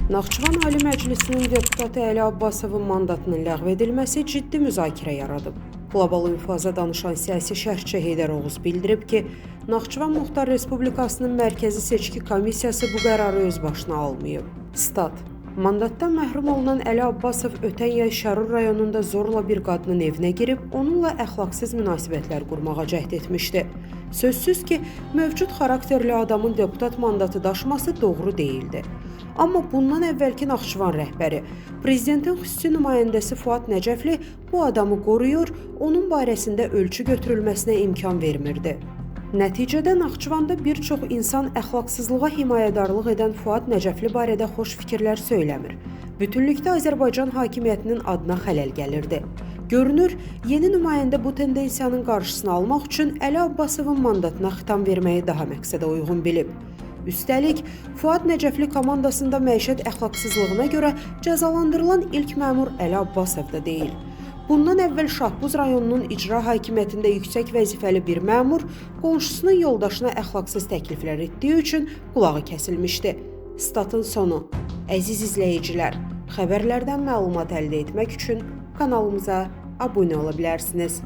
Naxçıvan Ali Məclisinin deputatı Əli Abbasovun mandatının ləğv edilməsi ciddi müzakirə yaradıb. Qlobal infaza danışan siyasi şərhçi Heydər Oğuz bildirib ki, Naxçıvan Muxtar Respublikasının Mərkəzi Seçki Komissiyası bu qərarı öz başına almayıb. Stat: Mandatdan məhrum olunan Əli Abbasov ötən yay Şərur rayonunda zorla bir qadının evinə girib, onunla əxlaqsız münasibətlər qurmağa cəhd etmişdi. Sözsüz ki, mövcud xarakterli adamın deputat mandatı daşıması doğru değildi. Amma bundan əvvəlki Naxçıvan rəhbəri, prezidentin xüsusi nümayəndəsi Fuad Nəcəfli bu adamı qoruyur, onun barəsində ölçü götürülməsinə imkan vermirdi. Nəticədə Naxçıvanda bir çox insan əxlaqsızlığa himayədarlıq edən Fuad Nəcəfli barədə xoş fikirlər söyləmir. Bütünlükdə Azərbaycan hakimiyyətinin adına xələl gəlirdi. Görünür, yeni nümayəndə bu tendensiyanın qarşısını almaq üçün Əli Abbasovun mandatına xitam verməyi daha məqsədə uyğun bilib. Üstəlik, Fuad Nəcəfli komandasında məişət əxlaqsızlığına görə cəzalandırılan ilk məmur Əli Abbasov da deyil. Bundan əvvəl Şahbuz rayonunun icra hakimiyyətində yüksək vəzifəli bir məmur qonşusunun yoldaşına əxlaqsız təkliflər etdiyi üçün qulağı kəsilmişdi. Statın sonu. Əziz izləyicilər, xəbərlərdən məlumat əldə etmək üçün kanalımıza abunə ola bilərsiniz.